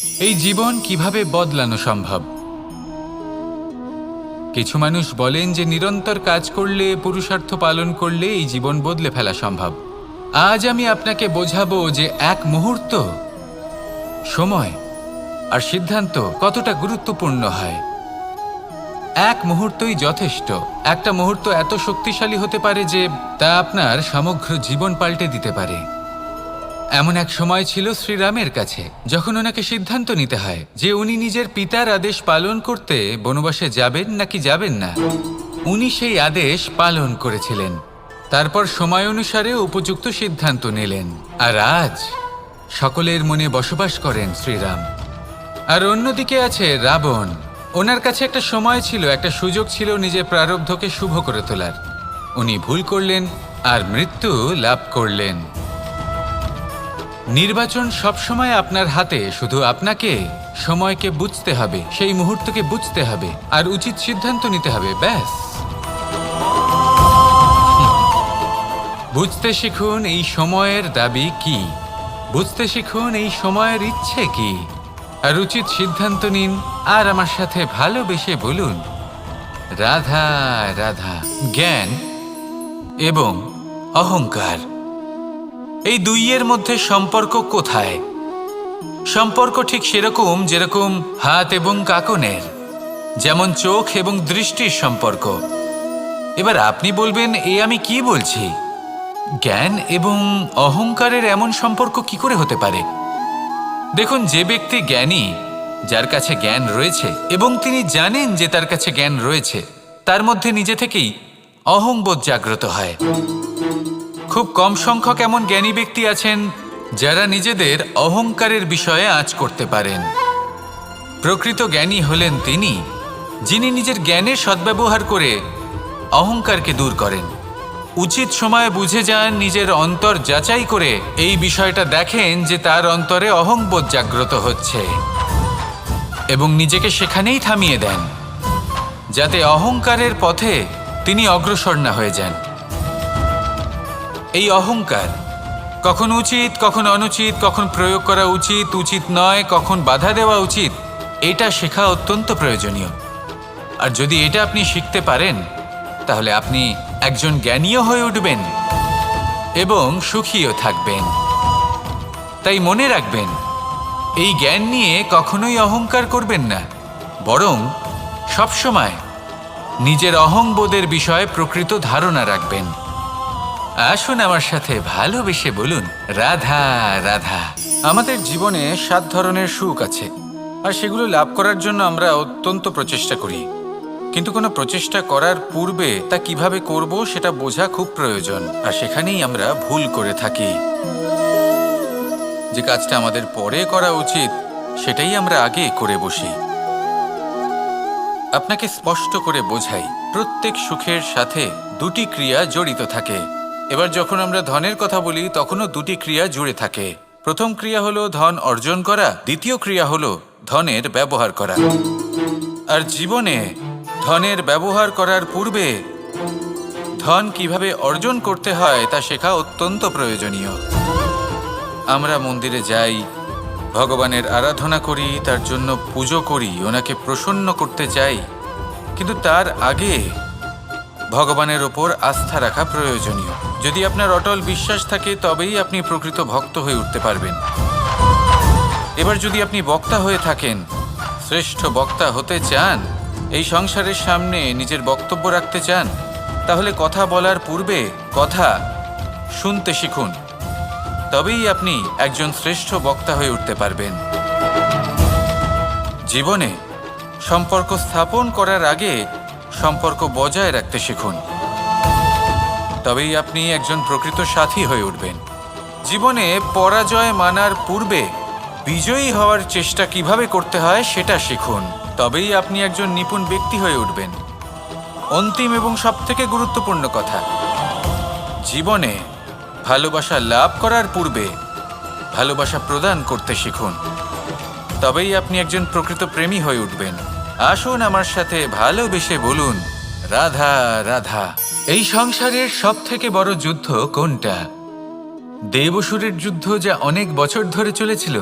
এই জীবন কিভাবে বদলানো সম্ভব? কিছু মানুষ বলেন যে নিরন্তর কাজ করলে, পুরুষার্থ পালন করলে এই জীবন বদলে ফেলা সম্ভব। আজ আমি আপনাকে বোঝাবো যে এক মুহূর্ত, সময় আর সিদ্ধান্ত কতটা গুরুত্বপূর্ণ হয়। এক মুহূর্তই যথেষ্ট। একটা মুহূর্ত এত শক্তিশালী হতে পারে যে তা আপনার সমগ্র জীবন পাল্টে দিতে পারে। এমন এক সময় ছিল শ্রীরামের কাছে, যখন ওনাকে সিদ্ধান্ত নিতে হয় যে উনি নিজের পিতার আদেশ পালন করতে বনবাসে যাবেন নাকি যাবেন না। উনি সেই আদেশ পালন করেছিলেন। তারপর সময় অনুসারে উপযুক্ত সিদ্ধান্ত নিলেন। আর আজ সকলের মনে বসবাস করেন শ্রীরাম। আর অন্যদিকে আছে রাবণ। ওনার কাছে একটা সময় ছিল, একটা সুযোগ ছিল নিজের প্রারব্ধকে শুভ করে তোলার। উনি ভুল করলেন আর মৃত্যু লাভ করলেন। নির্বাচন সবসময় আপনার হাতে, শুধু আপনাকে সময়কে বুঝতে হবে, সেই মুহূর্তকে বুঝতে হবে আর উচিত সিদ্ধান্ত নিতে হবে, ব্যাস। বুঝতে শিখুন এই সময়ের দাবি কি, বুঝতে শিখুন এই সময়ের ইচ্ছে কি, আর উচিত সিদ্ধান্ত নিন। আর আমার সাথে ভালোবেসে বলুন, রাধা রাধা। জ্ঞান এবং অহংকার, এই দুইয়ের মধ্যে সম্পর্ক কোথায়? সম্পর্ক ঠিক সেরকম যেরকম হাত এবং কাকনের, যেমন চোখ এবং দৃষ্টির সম্পর্ক। এবার আপনি বলবেন, এ আমি কি বলছি? জ্ঞান এবং অহংকারের এমন সম্পর্ক কি করে হতে পারে? দেখুন, যে ব্যক্তি জ্ঞানী, যার কাছে জ্ঞান রয়েছে এবং তিনি জানেন যে তার কাছে জ্ঞান রয়েছে, তার মধ্যে নিজে থেকেই অহংবোধ জাগ্রত হয়। খুব কম সংখ্যক এমন জ্ঞানী ব্যক্তি আছেন যারা নিজেদের অহংকারের বিষয়ে আঁচ করতে পারেন। প্রকৃত জ্ঞানী হলেন তিনি, যিনি নিজের জ্ঞানের সদ্ব্যবহার করে অহংকারকে দূর করেন। উচিত সময়ে বুঝে যান, নিজের অন্তর যাচাই করে এই বিষয়টা দেখেন যে তার অন্তরে অহংবোধ জাগ্রত হচ্ছে এবং নিজেকে সেখানেই থামিয়ে দেন, যাতে অহংকারের পথে তিনি অগ্রসর না হয়ে যান। এই অহংকার কখন উচিত, কখন অনুচিত, কখন প্রয়োগ করা উচিত, উচিত নয়, কখন বাধা দেওয়া উচিত, এটা শেখা অত্যন্ত প্রয়োজনীয়। আর যদি এটা আপনি শিখতে পারেন, তাহলে আপনি একজন জ্ঞানীও হয়ে উঠবেন এবং সুখীও থাকবেন। তাই মনে রাখবেন, এই জ্ঞান নিয়ে কখনোই অহংকার করবেন না, বরং সবসময় নিজের অহংবোধের বিষয়ে প্রকৃত ধারণা রাখবেন। আসুন আমার সাথে ভালোবেসে বলুন, রাধা রাধা। আমাদের জীবনে 7 ধরনের সুখ আছে, আর সেগুলো লাভ করার জন্য আমরা অত্যন্ত প্রচেষ্টা করি। কিন্তু কোনো প্রচেষ্টা করার পূর্বে তা কিভাবে করব সেটা বোঝা খুব প্রয়োজন, আর সেখানেই আমরা ভুল করে থাকি। যে কাজটা আমাদের পরে করা উচিত, সেটাই আমরা আগে করে বসি। আপনাকে স্পষ্ট করে বোঝাই, প্রত্যেক সুখের সাথে 2টি ক্রিয়া জড়িত থাকে। এবার যখন আমরা ধনের কথা বলি, তখনও 2টি ক্রিয়া জুড়ে থাকে। প্রথম ক্রিয়া হলো ধন অর্জন করা, দ্বিতীয় ক্রিয়া হলো ধনের ব্যবহার করা। আর জীবনে ধনের ব্যবহার করার পূর্বে ধন কিভাবে অর্জন করতে হয় তা শেখা অত্যন্ত প্রয়োজনীয়। আমরা মন্দিরে যাই, ভগবানের আরাধনা করি, তার জন্য পুজো করি, ওনাকে প্রসন্ন করতে চাই, কিন্তু তার আগে ভগবানের ওপর আস্থা রাখা প্রয়োজনীয়। যদি আপনার অটল বিশ্বাস থাকে, তবেই আপনি প্রকৃত ভক্ত হয়ে উঠতে পারবেন। এবার যদি আপনি বক্তা হয়ে থাকেন, শ্রেষ্ঠ বক্তা হতে চান, এই সংসারের সামনে নিজের বক্তব্য রাখতে চান, তাহলে কথা বলার পূর্বে কথা শুনতে শিখুন। তবেই আপনি একজন শ্রেষ্ঠ বক্তা হয়ে উঠতে পারবেন। জীবনে সম্পর্ক স্থাপন করার আগে সম্পর্ক বজায় রাখতে শিখুন, তবেই আপনি একজন প্রকৃত সাথী হয়ে উঠবেন। জীবনে পরাজয় মানার পূর্বে বিজয়ী হওয়ার চেষ্টা কিভাবে করতে হয় সেটা শিখুন, তবেই আপনি একজন নিপুণ ব্যক্তি হয়ে উঠবেন। অন্তিম এবং সবথেকে গুরুত্বপূর্ণ কথা, জীবনে ভালোবাসা লাভ করার পূর্বে ভালোবাসা প্রদান করতে শিখুন, তবেই আপনি একজন প্রকৃত প্রেমী হয়ে উঠবেন। আসুন আমার সাথে ভালোবেসে বলুন, রাধা রাধা। এই সংসারের সবথেকে বড় যুদ্ধ কোনটা? দেব অসুরের যুদ্ধ, যা অনেক বছর ধরে চলেছিল,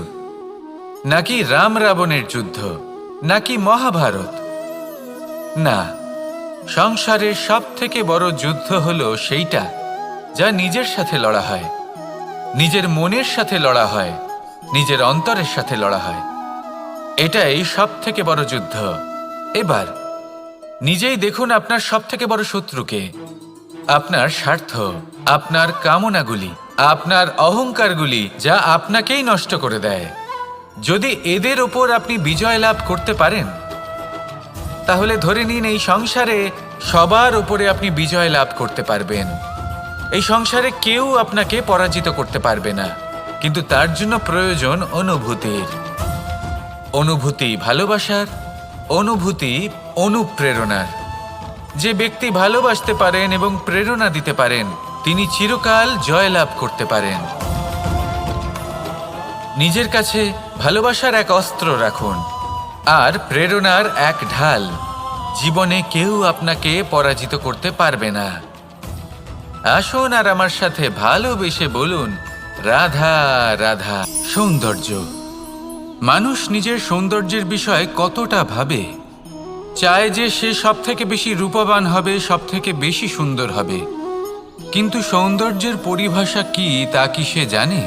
নাকি রাম রাবণের যুদ্ধ, নাকি মহাভারত? না, সংসারের সব থেকে বড় যুদ্ধ হলো সেইটা যা নিজের সাথে লড়া হয়, নিজের মনের সাথে লড়া হয়, নিজের অন্তরের সাথে লড়া হয়। এটাই সব থেকে বড় যুদ্ধ। এবার নিজেই দেখুন আপনার সব থেকে বড় শত্রুকে। আপনার স্বার্থ, আপনার কামনাগুলি, আপনার অহংকারগুলি, যা আপনাকেই নষ্ট করে দেয়। যদি এদের ওপর আপনি বিজয় লাভ করতে পারেন, তাহলে ধরে নিন এই সংসারে সবার উপরে আপনি বিজয় লাভ করতে পারবেন। এই সংসারে কেউ আপনাকে পরাজিত করতে পারবে না। কিন্তু তার জন্য প্রয়োজন অনুভূতির। অনুভূতি ভালোবাসার, অনুভূতি অনুপ্রেরণার। যে ব্যক্তি ভালোবাসতে পারেন এবং প্রেরণা দিতে পারেন, তিনি চিরকাল জয়লাভ করতে পারেন। নিজের কাছে ভালোবাসার এক অস্ত্র রাখুন আর প্রেরণার এক ঢাল। জীবনে কেউ আপনাকে পরাজিত করতে পারবে না। আসুন আর আমার সাথে ভালোবেসে বলুন, রাধা রাধা। সৌন্দর্য। মানুষ নিজের সৌন্দর্যের বিষয়ে কতটা ভাবে, চায় যে সে সব থেকে বেশি রূপবান হবে, সব থেকে বেশি সুন্দর হবে। কিন্তু সৌন্দর্যের পরিভাষা কি তা কি সে জানে?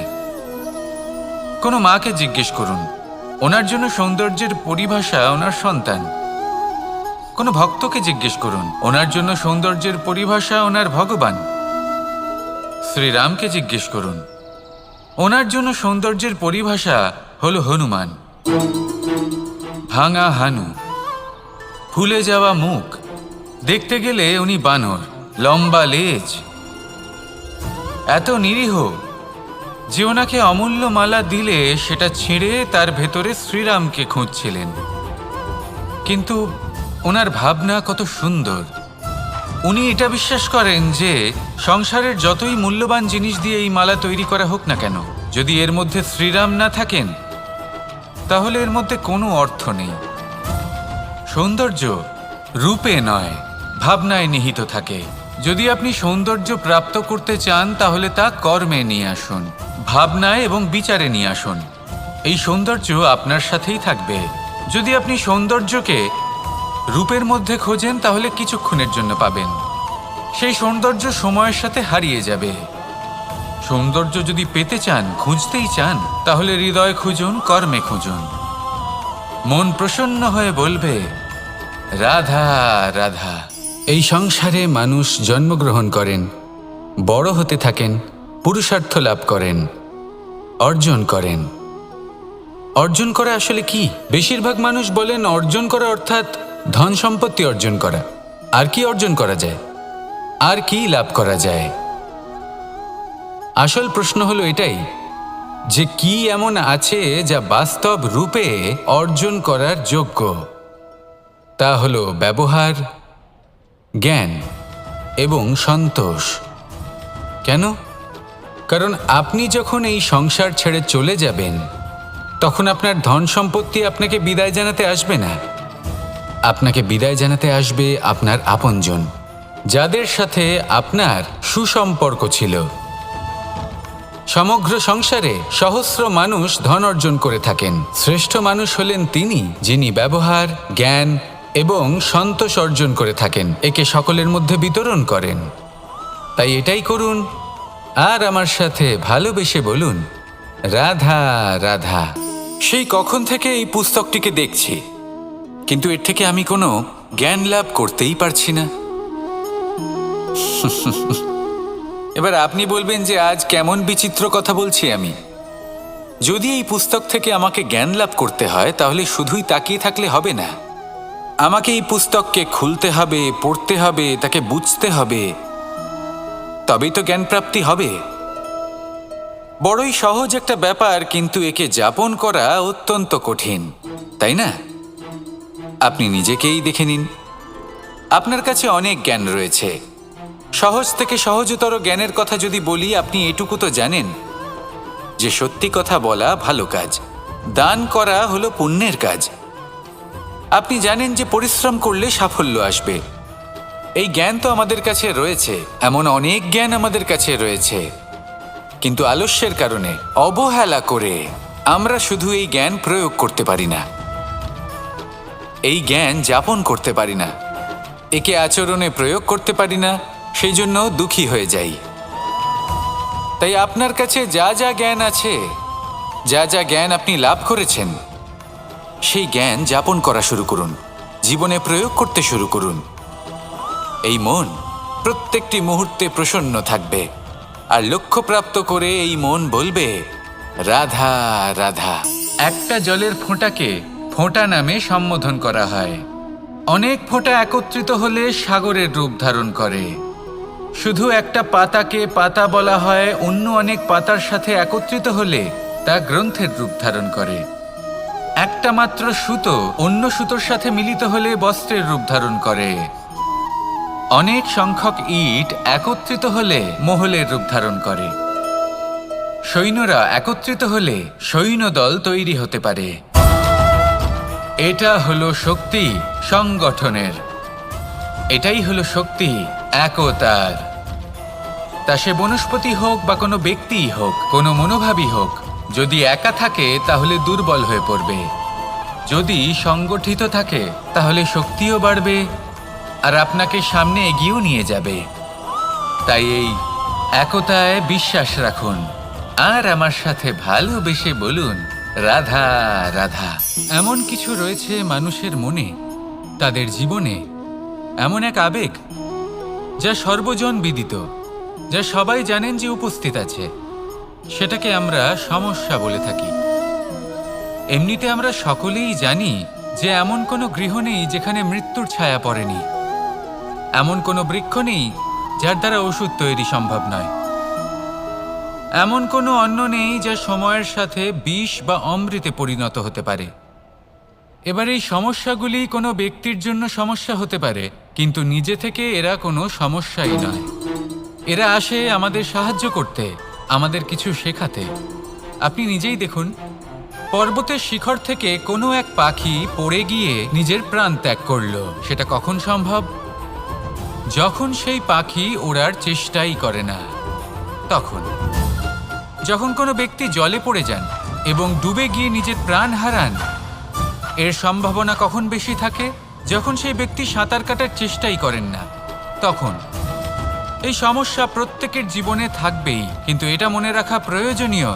কোনো মাকে জিজ্ঞেস করুন, ওনার জন্য সৌন্দর্যের পরিভাষা ওনার সন্তান। কোনো ভক্তকে জিজ্ঞেস করুন, ওনার জন্য সৌন্দর্যের পরিভাষা ওনার ভগবান। শ্রীরামকে জিজ্ঞেস করুন, ওনার জন্য সৌন্দর্যের পরিভাষা হলো হনুমান। ভাঙা হানু, ফুলে যাওয়া মুখ, দেখতে গেলে উনি বানর, লম্বা লেজ, এত নিরীহ যে ওনাকে অমূল্য মালা দিলে সেটা ছিঁড়ে তার ভেতরে শ্রীরামকে খুঁজছিলেন। কিন্তু ওনার ভাবনা কত সুন্দর। উনি এটা বিশ্বাস করেন যে সংসারের যতই মূল্যবান জিনিস দিয়ে এই মালা তৈরি করা হোক না কেন, যদি এর মধ্যে শ্রীরাম না থাকেন তাহলে এর মধ্যে কোনো অর্থ নেই। সৌন্দর্য রূপে নয়, ভাবনায় নিহিত থাকে। যদি আপনি সৌন্দর্য প্রাপ্ত করতে চান তাহলে তা কর্মে নিয়ে আসুন, ভাবনায় এবং বিচারে নিয়ে আসুন। এই সৌন্দর্য আপনার সাথেই থাকবে। যদি আপনি সৌন্দর্যকে রূপের মধ্যে খোঁজেন তাহলে কিছুক্ষণের জন্য পাবেন, সেই সৌন্দর্য সময়ের সাথে হারিয়ে যাবে। সৌন্দর্য যদি পেতে চান, খুঁজতেই চান, তাহলে হৃদয় খুঁজুন, কর্মে খুঁজুন। মন প্রসন্ন হয়ে বলবে, রাধা রাধা। এই সংসারে মানুষ জন্মগ্রহণ করেন, বড় হতে থাকেন, পুরুষার্থ লাভ করেন, অর্জন করেন। অর্জন করা আসলে কি? বেশিরভাগ মানুষ বলেন অর্জন করা অর্থাৎ ধন সম্পত্তি অর্জন করা। আর কি অর্জন করা যায়? আর কি লাভ করা যায়? আসল প্রশ্ন হলো এটাই যে কি এমন আছে যা বাস্তব রূপে অর্জন করার যোগ্য। তা হলো ব্যবহার, জ্ঞান এবং সন্তোষ। কেন? কারণ আপনি যখন এই সংসার ছেড়ে চলে যাবেন তখন আপনার ধন সম্পত্তি আপনাকে বিদায় জানাতে আসবে না। আপনাকে বিদায় জানাতে আসবে আপনার আপনজন, যাদের সাথে আপনার সুসম্পর্ক ছিল। সমগ্র সংসারে সহস্র মানুষ ধন অর্জন করে থাকেন। শ্রেষ্ঠ মানুষ হলেন তিনি যিনি ব্যবহার, জ্ঞান এবং সন্তোষ অর্জন করে থাকেন, একে সকলের মধ্যে বিতরণ করেন। তাই এটাই করুন আর আমার সাথে ভালোবেসে বলুন, রাধা রাধা। সেই কখন থেকে এই পুস্তকটিকে দেখছি, কিন্তু এর থেকে আমি কোনো জ্ঞান লাভ করতেই পারছি না। এবার আপনি বলবেন যে আজ কেমন বিচিত্র কথা বলছি আমি। যদি এই পুস্তক থেকে আমাকে জ্ঞান লাভ করতে হয় তাহলে শুধুই তাকিয়ে থাকলে হবে না। আমাকে এই পুস্তককে খুলতে হবে, পড়তে হবে, তাকে বুঝতে হবে, তবেই তো জ্ঞান প্রাপ্তি হবে। বড়ই সহজ একটা ব্যাপার, কিন্তু একে যাপন করা অত্যন্ত কঠিন, তাই না? আপনি নিজেকেই দেখে নিন। আপনার কাছে অনেক জ্ঞান রয়েছে। সহজ থেকে সহজতর জ্ঞানের কথা যদি বলি, আপনি এটুকু তো জানেন যে সত্যি কথা বলা ভালো কাজ, দান করা হলো পুণ্যের কাজ। আপনি জানেন যে পরিশ্রম করলে সাফল্য আসবে। এই জ্ঞান তো আমাদের কাছে রয়েছে, এমন অনেক জ্ঞান আমাদের কাছে রয়েছে, কিন্তু আলস্যের কারণে, অবহেলা করে আমরা শুধু এই জ্ঞান প্রয়োগ করতে পারি না, এই জ্ঞান যাপন করতে পারি না, একে আচরণে প্রয়োগ করতে পারি না, সেই জন্য দুঃখী হয়ে যাই। তাই আপনার কাছে যা যা জ্ঞান আছে, যা যা জ্ঞান আপনি লাভ করেছেন, সেই জ্ঞান যাপন করা শুরু করুন, জীবনে প্রয়োগ করতে শুরু করুন। এই মন প্রত্যেকটি মুহূর্তে প্রসন্ন থাকবে, আর লক্ষ্যপ্রাপ্ত করে এই মন বলবে, রাধা রাধা। একটা জলের ফোঁটাকে ফোঁটা নামে সম্বোধন করা হয়। অনেক ফোঁটা একত্রিত হলে সাগরের রূপ ধারণ করে। শুধু একটা পাতাকে পাতা বলা হয়, অন্য অনেক পাতার সাথে একত্রিত হলে তা গ্রন্থের রূপ ধারণ করে। একটা মাত্র সুতো অন্য সুতোর সাথে মিলিত হলে বস্ত্রের রূপ ধারণ করে। অনেক সংখ্যক ইট একত্রিত হলে মহলের রূপ ধারণ করে। সৈন্যরা একত্রিত হলে সৈন্যদল তৈরি হতে পারে। এটা হলো শক্তি সংগঠনের, এটাই হলো শক্তি একতার। তা সে বনস্পতি হোক বা কোনো ব্যক্তিই হোক, কোনো মনোভাবই হোক, যদি একা থাকে তাহলে দুর্বল হয়ে পড়বে। যদি সংগঠিত থাকে তাহলে শক্তিও বাড়বে আর আপনাকে সামনে এগিয়েও নিয়ে যাবে। তাই এই একতায় বিশ্বাস রাখুন আর আমার সাথে ভালোবেসে বলুন, রাধা রাধা। এমন কিছু রয়েছে মানুষের মনে, তাদের জীবনে এমন এক আবেগ যা সর্বজন বিদিত, যা সবাই জানেন যে উপস্থিত আছে, সেটাকে আমরা সমস্যা বলে থাকি। এমনিতে আমরা সকলেই জানি যে এমন কোনো গৃহ নেই যেখানে মৃত্যুর ছায়া পড়েনি, এমন কোনো বৃক্ষ নেই যার দ্বারা ওষুধ তৈরি সম্ভব নয়, এমন কোনো অন্ন নেই যা সময়ের সাথে বিষ বা অমৃতে পরিণত হতে পারে। এবার এই সমস্যাগুলি কোনো ব্যক্তির জন্য সমস্যা হতে পারে, কিন্তু নিজে থেকে এরা কোনো সমস্যাই নয়। এরা আসে আমাদের সাহায্য করতে, আমাদের কিছু শেখাতে। আপনি নিজেই দেখুন, পর্বতের শিখর থেকে কোনো এক পাখি পড়ে গিয়ে নিজের প্রাণ ত্যাগ করলো। সেটা কখন সম্ভব? যখন সেই পাখি ওড়ার চেষ্টাই করে না। তখন যখন কোনো ব্যক্তি জলে পড়ে যান এবং ডুবে গিয়ে নিজের প্রাণ হারান, এর সম্ভাবনা কখন বেশি থাকে? যখন সেই ব্যক্তি সাঁতার কাটার চেষ্টাই করেন না। তখন এই সমস্যা প্রত্যেকের জীবনে থাকবেই, কিন্তু এটা মনে রাখা প্রয়োজনীয়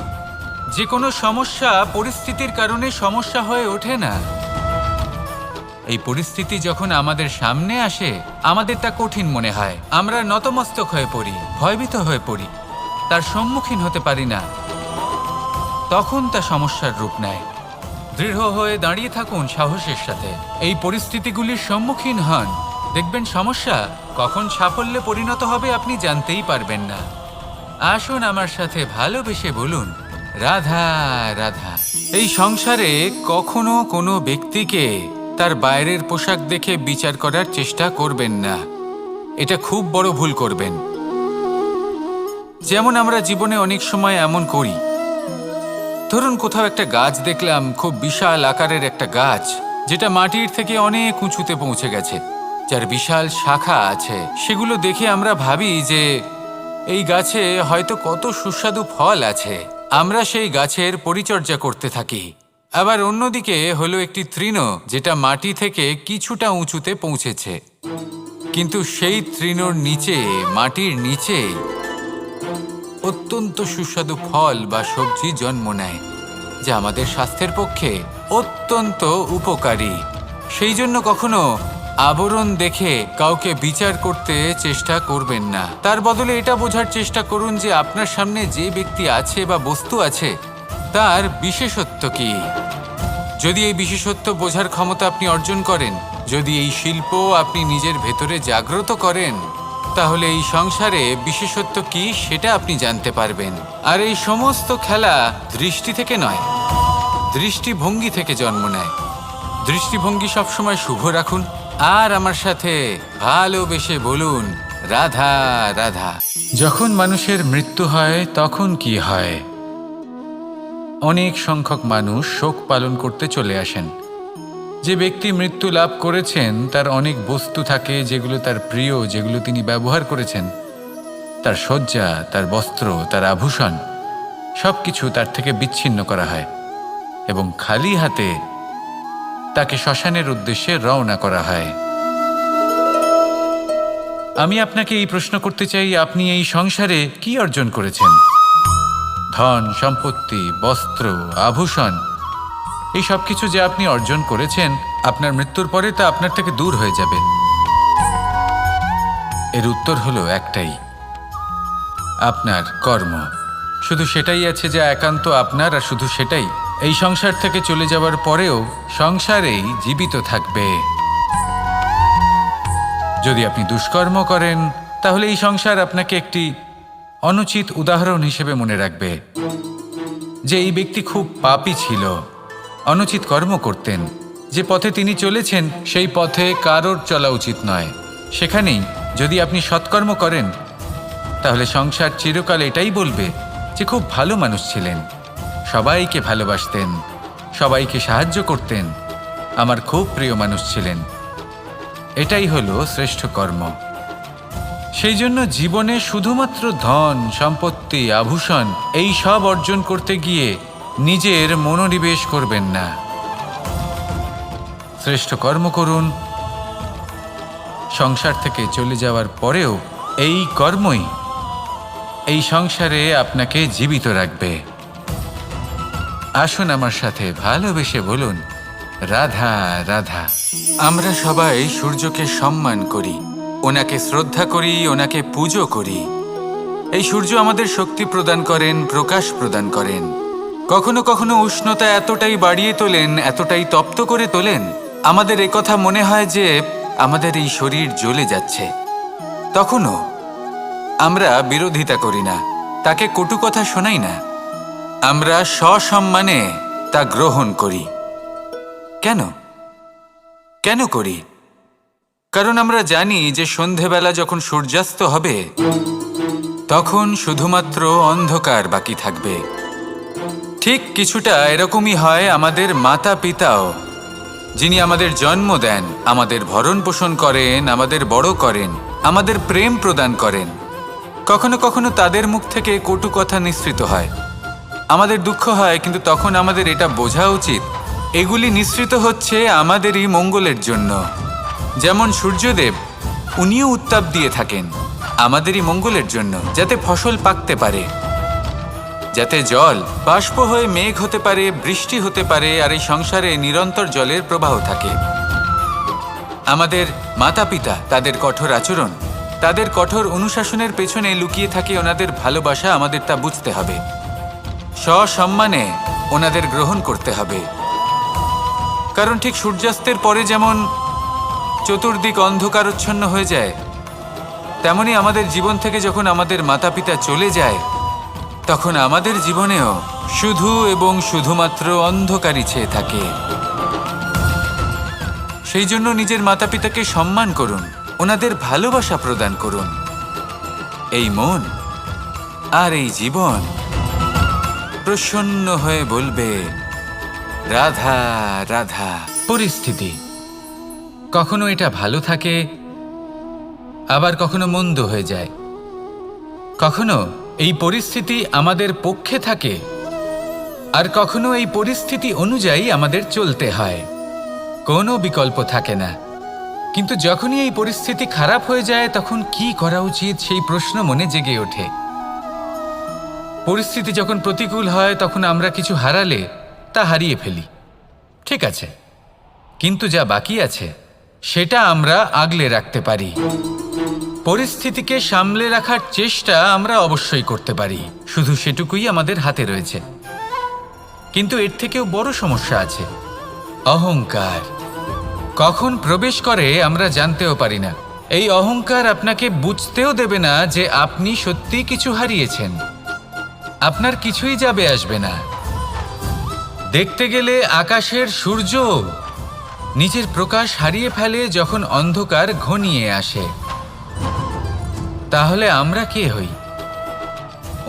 যে কোনো সমস্যা পরিস্থিতির কারণে সমস্যা হয়ে ওঠে না। এই পরিস্থিতি যখন আমাদের সামনে আসে, আমাদের তা কঠিন মনে হয়, আমরা নতমস্তক হয়ে পড়ি, ভয়ভীত হয়ে পড়ি, তার সম্মুখীন হতে পারি না। তখন তা সমস্যার রূপ নেয়। দৃঢ় হয়ে দাঁড়িয়ে থাকুন সাহসের সাথে, এই পরিস্থিতিগুলির সম্মুখীন হন, দেখবেন সমস্যা কখন সাফল্যে পরিণত হবে আপনি জানতেই পারবেন না। আসুন আমার সাথে ভালোবেসে বলুন, রাধা রাধা। এই সংসারে কখনো কোনো ব্যক্তিকে তার বাইরের পোশাক দেখে বিচার করার চেষ্টা করবেন না, এটা খুব বড় ভুল করবেন। যেমন আমরা জীবনে অনেক সময় এমন করি, ধরুন কোথাও একটা গাছ দেখলাম, খুব বিশাল আকারের একটা গাছ, যেটা মাটির থেকে অনেক উঁচুতে পৌঁছে গেছে, যার বিশাল শাখা আছে। সেগুলো দেখে আমরা ভাবি যে এই গাছে হয়তো কত সুস্বাদু ফল আছে, আমরা সেই গাছের পরিচর্যা করতে থাকি। আবার অন্যদিকে হলো একটি তৃণ, যেটা মাটি থেকে কিছুটা উঁচুতে পৌঁছেছে, কিন্তু সেই তৃণর নিচে, মাটির নিচে অত্যন্ত সুস্বাদু ফল বা সবজি জন্ম নেয়, যা আমাদের স্বাস্থ্যের পক্ষে অত্যন্ত উপকারী। সেই জন্য কখনো আবরণ দেখে কাউকে বিচার করতে চেষ্টা করবেন না। তার বদলে এটা বোঝার চেষ্টা করুন যে আপনার সামনে যে ব্যক্তি আছে বা বস্তু আছে, তার বিশেষত্ব কি। যদি এই বিশেষত্ব বোঝার ক্ষমতা আপনি অর্জন করেন, যদি এই শিল্প আপনি নিজের ভেতরে জাগ্রত করেন, তাহলে এই সংসারে বিশেষত্ব কি সেটা আপনি জানতে পারবেন। আর এই সমস্ত খেলা দৃষ্টি থেকে নয়, দৃষ্টিভঙ্গি থেকে জন্ম নেয়। দৃষ্টিভঙ্গি সবসময় শুভ রাখুন আর আমার সাথে ভালোবেসে বলুন, রাধা রাধা। যখন মানুষের মৃত্যু হয় তখন কি হয়? অনেক সংখ্যক মানুষ শোক পালন করতে চলে আসেন। যে ব্যক্তি মৃত্যু লাভ করেছেন তার অনেক বস্তু থাকে যেগুলো তার প্রিয়, যেগুলো তিনি ব্যবহার করেছেন, তার শয্যা, তার বস্ত্র, তার আভূষণ, সব কিছু তার থেকে বিচ্ছিন্ন করা হয়। এবং খালি হাতে তাকে শ্মশানের উদ্দেশ্যে রওনা করা হয়। আমি আপনাকে এই প্রশ্ন করতে চাই, আপনি এই সংসারে কি অর্জন করেছেন? ধন, সম্পত্তি, বস্ত্র, আভূষণ, এই সব কিছু যে আপনি অর্জন করেছেন, আপনার মৃত্যুর পরে তা আপনার থেকে দূর হয়ে যাবে। এর উত্তর হলো একটাই, আপনার কর্ম। শুধু সেটাই আছে যা একান্ত আপনার, আর শুধু সেটাই এই সংসার থেকে চলে যাওয়ার পরেও সংসারেই জীবিত থাকবে। যদি আপনি দুষ্কর্ম করেন, তাহলে এই সংসার আপনাকে একটি অনুচিত উদাহরণ হিসেবে মনে রাখবে যে এই ব্যক্তি খুব পাপী ছিল, অনুচিত কর্ম করতেন। যে পথে তিনি চলেছেন সেই পথে কারোর চলা উচিত নয়। সেখানেই যদি আপনি সৎকর্ম করেন, তাহলে সংসার চিরকাল এটাই বলবে যে খুব ভালো মানুষ ছিলেন, সবাইকে ভালোবাসতেন, সবাইকে সাহায্য করতেন, আমার খুব প্রিয় মানুষ ছিলেন। এটাই হলো শ্রেষ্ঠ কর্ম। সেই জন্য জীবনে শুধুমাত্র ধন, সম্পত্তি, আভূষণ এই সব অর্জন করতে গিয়ে নিজের মনোনিবেশ করবেন না। শ্রেষ্ঠ কর্ম করুন। সংসার থেকে চলে যাওয়ার পরেও এই কর্মই এই সংসারে আপনাকে জীবিত রাখবে। আসুন আমার সাথে ভালোবেসে বলুন, রাধা রাধা। আমরা সবাই সূর্যকে সম্মান করি, ওনাকে শ্রদ্ধা করি, ওনাকে পুজো করি। এই সূর্য আমাদের শক্তি প্রদান করেন, প্রকাশ প্রদান করেন। কখনো কখনো উষ্ণতা এতটাই বাড়িয়ে তোলেন, এতটাই তপ্ত করে তোলেন, আমাদের একথা মনে হয় যে আমাদের এই শরীর জ্বলে যাচ্ছে। তখনও আমরা বিরোধিতা করি না, তাকে কটু কথা শোনাই না, আমরা সসম্মানে তা গ্রহণ করি। কেন কেন করি? কারণ আমরা জানি যে সন্ধেবেলা যখন সূর্যাস্ত হবে, তখন শুধুমাত্র অন্ধকার বাকি থাকবে। ঠিক কিছুটা এরকমই হয় আমাদের মাতা পিতাও, যিনি আমাদের জন্ম দেন, আমাদের ভরণ পোষণ করেন, আমাদের বড় করেন, আমাদের প্রেম প্রদান করেন। কখনো কখনো তাদের মুখ থেকে কটু কথা নিঃসৃত হয়, আমাদের দুঃখ হয়, কিন্তু তখন আমাদের এটা বোঝা উচিত এগুলি নিঃসৃত হচ্ছে আমাদেরই মঙ্গলের জন্য। যেমন সূর্যদেব, উনিও উত্তাপ দিয়ে থাকেন আমাদেরই মঙ্গলের জন্য, যাতে ফসল পাকতে পারে, যাতে জল বাষ্প হয়ে মেঘ হতে পারে, বৃষ্টি হতে পারে, আর এই সংসারে নিরন্তর জলের প্রবাহ থাকে। আমাদের মাতা পিতা, তাদের কঠোর আচরণ, তাদের কঠোর অনুশাসনের পেছনে লুকিয়ে থাকে ওনাদের ভালোবাসা। আমাদের তা বুঝতে হবে, সসম্মানে ওনাদের গ্রহণ করতে হবে। কারণ ঠিক সূর্যাস্তের পরে যেমন চতুর্দিক অন্ধকারচ্ছন্ন হয়ে যায়, তেমনি আমাদের জীবন থেকে যখন আমাদের মাতা পিতা চলে যায়, তখন আমাদের জীবনেও শুধু এবং শুধুমাত্র অন্ধকারই ছেয়ে থাকে। সেই জন্য নিজের মাতা পিতাকে সম্মান করুন, ওনাদের ভালোবাসা প্রদান করুন। এই মন আর এই জীবন প্রসন্ন হয়ে বলবে, রাধা রাধা। পরিস্থিতি কখনো এটা ভালো থাকে, আবার কখনো মন্দ হয়ে যায়। কখনো এই পরিস্থিতি আমাদের পক্ষে থাকে, আর কখনো এই পরিস্থিতি অনুযায়ী আমাদের চলতে হয়। কোনো বিকল্প থাকে না। কিন্তু যখনই এই পরিস্থিতি খারাপ হয়ে যায়, তখন কি করা উচিত সেই প্রশ্ন মনে জেগে ওঠে। পরিস্থিতি যখন প্রতিকূল হয়, তখন আমরা কিছু হারালে তা হারিয়ে ফেলি, ঠিক আছে, কিন্তু যা বাকি আছে সেটা আমরা আগলে রাখতে পারি। পরিস্থিতিকে সামলে রাখার চেষ্টা আমরা অবশ্যই করতে পারি, শুধু সেটুকুই আমাদের হাতে রয়েছে। কিন্তু এর থেকেও বড় সমস্যা আছে, অহংকার। কখন প্রবেশ করে আমরা জানতেও পারি না। এই অহংকার আপনাকে বুঝতেও দেবে না যে আপনি সত্যি কিছু হারিয়েছেন। আপনার কিছুই যাবে আসবে না। দেখতে গেলে আকাশের সূর্য নিজের প্রকাশ হারিয়ে ফেলে যখন অন্ধকার ঘনিয়ে আসে। তাহলে আমরা কে হই?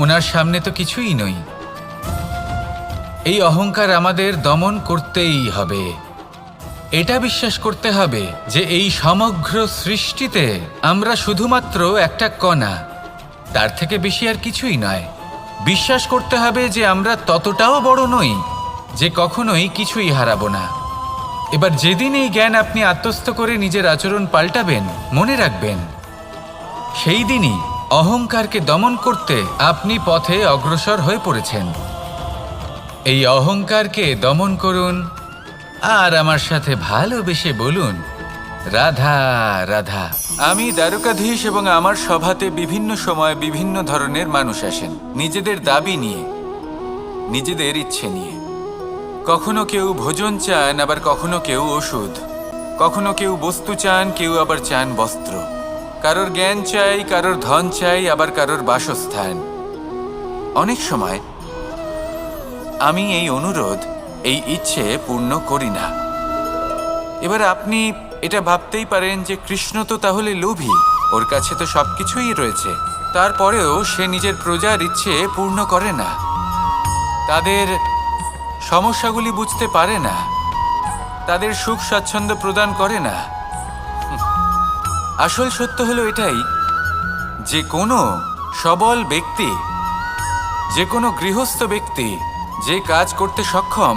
ওনার সামনে তো কিছুই নই। এই অহংকার আমাদের দমন করতেই হবে। এটা বিশ্বাস করতে হবে যে এই সমগ্র সৃষ্টিতে আমরা শুধুমাত্র একটা কণা, তার থেকে বেশি আর কিছুই নয়। বিশ্বাস করতে হবে যে আমরা ততটাও বড় নই যে কখনোই কিছুই হারাবো না। এবার যেদিন এই জ্ঞান আপনি আত্মস্থ করে নিজের আচরণ পাল্টাবেন, মনে রাখবেন সেই দিনই অহংকারকে দমন করতে আপনি পথে অগ্রসর হয়ে পড়েছেন। এই অহংকারকে দমন করুন আর আমার সাথে ভালোবেসে বলুন, রাধা রাধা। আমি দ্বারকাধীশ এবং আমার সভাতে বিভিন্ন সময় বিভিন্ন ধরনের মানুষ আসেন, নিজেদের দাবি নিয়ে, নিজেদের ইচ্ছে নিয়ে। কখনো কেউ ভোজন চান, আবার কখনো কেউ ওষুধ, কখনো কেউ বস্তু চান, কেউ আবার চান বস্ত্র। কারোর জ্ঞান চাই, কারোর ধন চাই, আবার কারোর বাসস্থান। অনেক সময় আমি এই অনুরোধ, এই ইচ্ছে পূর্ণ করি না। এবার আপনি এটা ভাবতেই পারেন যে কৃষ্ণ তো তাহলে লোভী, ওর কাছে তো সবকিছুই রয়েছে, তারপরেও সে নিজের প্রজার ইচ্ছে পূর্ণ করে না, তাদের সমস্যাগুলি বুঝতে পারে না, তাদের সুখ স্বাচ্ছন্দ্য প্রদান করে না। আসল সত্য হলো এটাই যে কোনো সবল ব্যক্তি, যে কোনো গৃহস্থ ব্যক্তি যে কাজ করতে সক্ষম,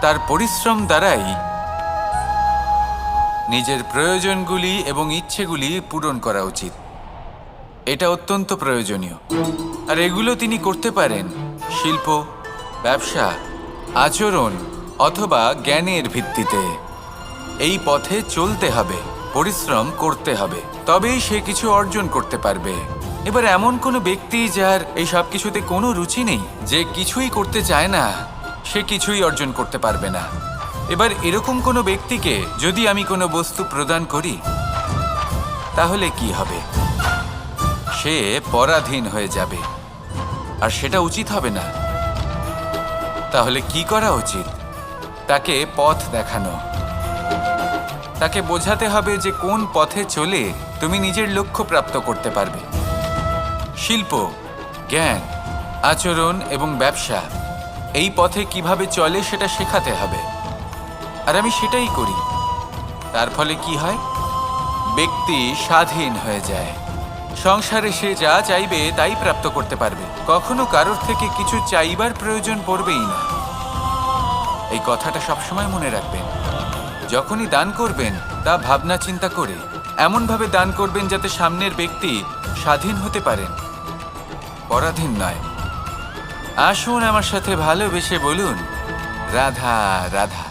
তার পরিশ্রম দ্বারাই নিজের প্রয়োজনগুলি এবং ইচ্ছেগুলি পূরণ করা উচিত। এটা অত্যন্ত প্রয়োজনীয়। আর এগুলো তিনি করতে পারেন শিল্প, ব্যবসা, আচরণ অথবা জ্ঞানের ভিত্তিতে। এই পথে চলতে হবে, পরিশ্রম করতে হবে, তবেই সে কিছু অর্জন করতে পারবে। এবার এমন কোনো ব্যক্তি যার এই সব কিছুতে কোনো রুচি নেই, যে কিছুই করতে চায় না, সে কিছুই অর্জন করতে পারবে না। এবার এরকম কোনো ব্যক্তিকে যদি আমি কোনো বস্তু প্রদান করি, তাহলে কি হবে? সে পরাধীন হয়ে যাবে, আর সেটা উচিত হবে না। তাহলে কি করা উচিত? তাকে পথ দেখানো, তাকে বোঝাতে হবে যে কোন পথে চলে তুমি নিজের লক্ষ্য প্রাপ্ত করতে পারবে। শিল্প, জ্ঞান, আচরণ এবং ব্যবসা, এই পথে কিভাবে চলে সেটা শেখাতে হবে। আর আমি সেটাই করি। তার ফলে কি হয়? ব্যক্তি স্বাধীন হয়ে যায়। সংসারে সে যা চাইবে তাই প্রাপ্ত করতে পারবে, কখনো কারোর থেকে কিছু চাইবার প্রয়োজন পড়বেই না। এই কথাটা সবসময় মনে রাখবেন। যখনই দান করবেন তা ভাবনা চিন্তা করে এমনভাবে দান করবেন যাতে সামনের ব্যক্তি স্বাধীন হতে পারেন, পরাধীন নয়। আসুন আমার সাথে ভালোবেসে বলুন, রাধা রাধা।